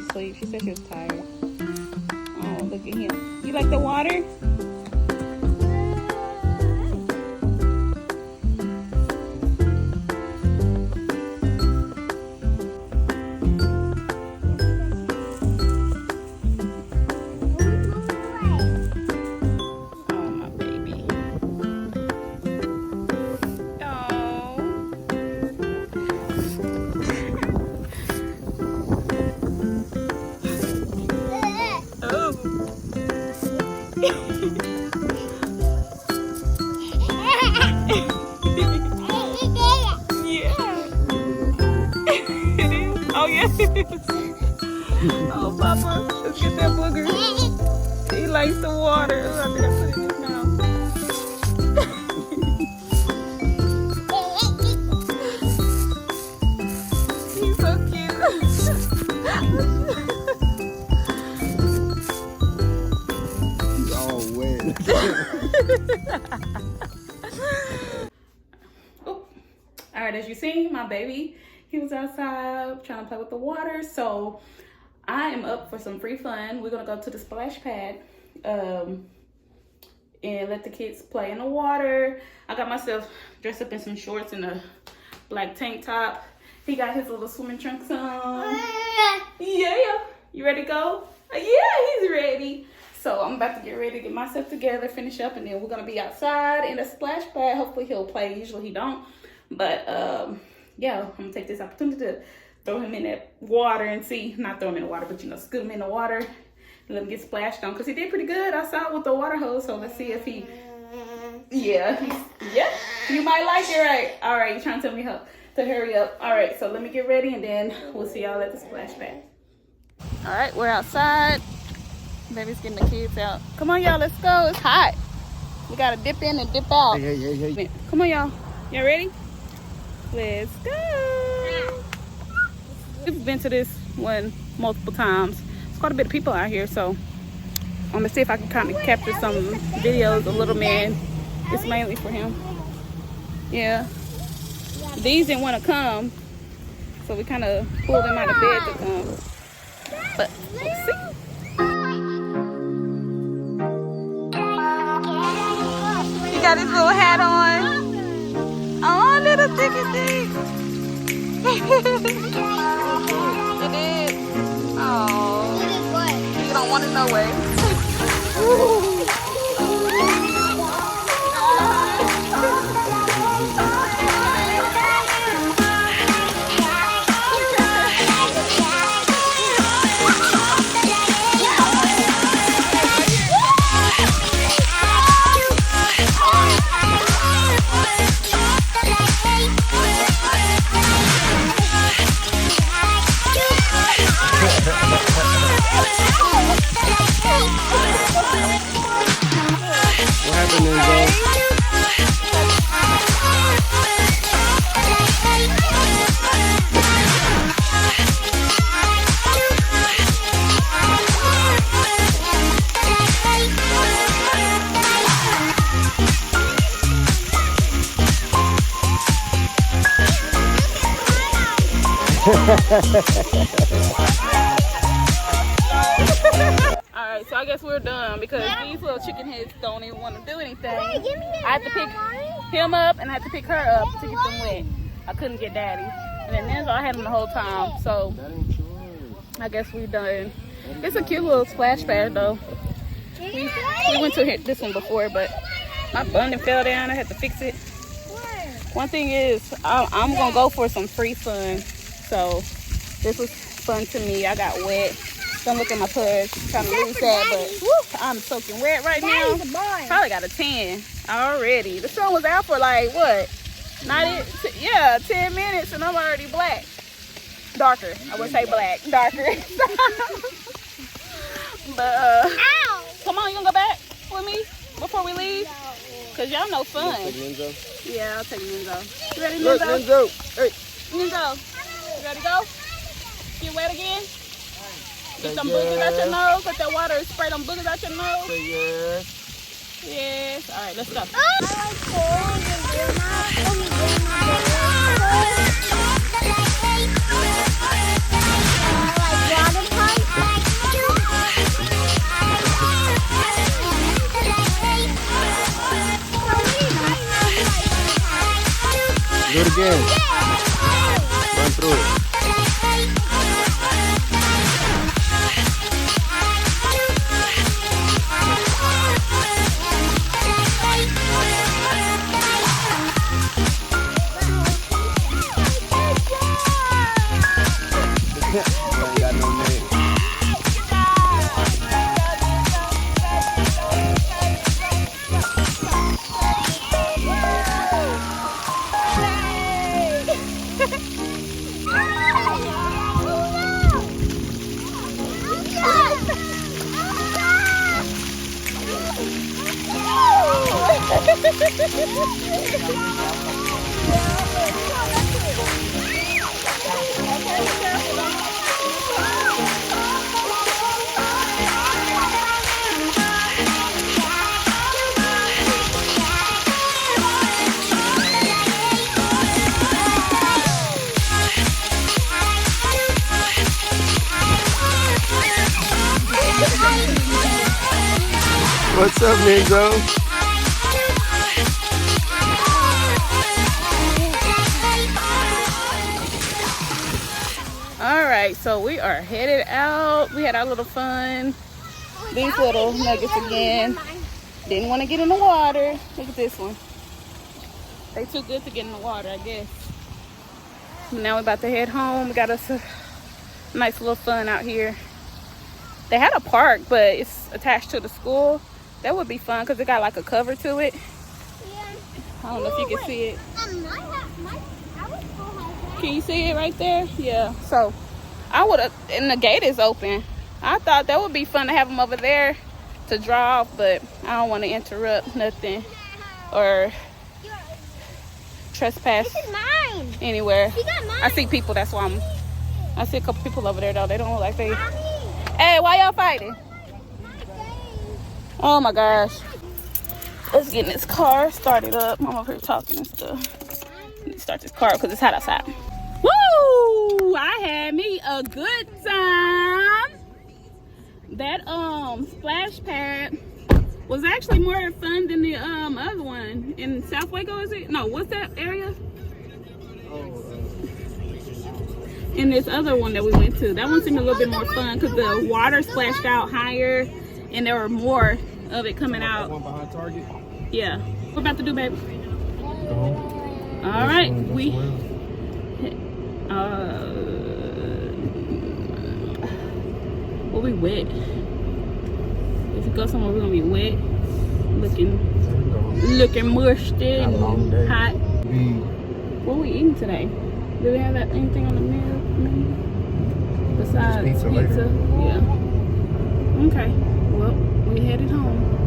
asleep. She said she was tired. Oh, look at him. You like the water? Oh, Papa, let's get that booger. He likes the water. Ooh, I think I put it in his mouth. He's so cute. He's all wet. Oh. All right, as you see, my baby, he was outside trying to play with the water. So I am up for some free fun. We're gonna go to the splash pad and let the kids play in the water. I got myself dressed up in some shorts and a black tank top. He got his little swimming trunks on. Yeah, you ready to go? Yeah, he's ready. So I'm about to get ready to get myself together, finish up, and then we're gonna be outside in the splash pad. Hopefully he'll play. Usually he don't, but yeah, I'm gonna take this opportunity to throw him in that water and see, not throw him in the water, but you know, scoot him in the water and let him get splashed on, because he did pretty good outside with the water hose. So let's see if he, yeah, you might like it, right? All right, you're trying to tell me how to hurry up. All right, so let me get ready and then we'll see y'all at the splash pad. All right, we're outside. Baby's getting the kids out. Come on, y'all, let's go. It's hot. We gotta dip in and dip out. Hey. Come on, y'all. Y'all ready? Let's go. We've been to this one multiple times. There's quite a bit of people out here, so I'm gonna see if I can kind of capture some videos of little man. It's mainly for him. Yeah. These didn't want to come, so we kind of pulled them out of bed to come. But let's see. He got his little hat on. Oh, little sticky stick. It is. Oh. You don't want it no way. What happened, Enzo? Alright, so I guess we're done because these little chicken heads don't even want to do anything. I had to pick him up and I had to pick her up to get them wet. I couldn't get Daddy. And then Enzo, I had him the whole time. So I guess we're done. It's a cute little splash pad though. We went to this one before, but my bundle fell down. I had to fix it. One thing is, I'm going to go for some free fun. So this was fun to me. I got wet. Don't look at my purse. Trying to lose that, but woo, I'm soaking wet right now. Probably got a 10 already. The sun was out for like, what? 10 minutes and I'm already black. Darker. I would say black. Darker. But, come on, you gonna go back with me before we leave? Because y'all know fun. Yeah, I'll take Enzo. You ready, Enzo? Look, Enzo. Hey. Enzo, you ready to go? Get wet again? Get some boogers out your nose. Let that water spray them boogers out your nose. Say yes. Yes. All right, let's go. Like water park. again. Run through it. Ain't got no name. What's up, Ninja? All right, so we are headed out. We had our little fun. These little nuggets again. Didn't want to get in the water. Look at this one. They too good to get in the water, I guess. Now we're about to head home. We got us a nice little fun out here. They had a park, but it's attached to the school. That would be fun because it got like a cover to it. Yeah. I don't know if you can see it. Our school has that. Can you see it right there? Yeah. So I would have, and the gate is open. I thought that would be fun to have them over there to draw off, but I don't want to interrupt nothing or trespass This is mine. anywhere. You got mine. I see people, that's why I see a couple people over there though. They don't look like they. Mommy. Hey, why y'all fighting? Oh my gosh. Let's get in this car, start it up. I'm over here talking and stuff. Let me start this car because it's hot outside. Woo! I had me a good time. That splash pad was actually more fun than the other one in South Waco, is it? No, what's that area? In this other one that we went to, that one seemed a little bit more fun because the water splashed out higher and there were more of it coming out. One behind Target. Yeah. What we're about to do, baby? All right, we well, we wet. If we go somewhere, we're gonna be wet, looking musty and hot. What are we eating today? Do we have anything on the menu besides Pizza later. Yeah. Okay. Well, we headed home.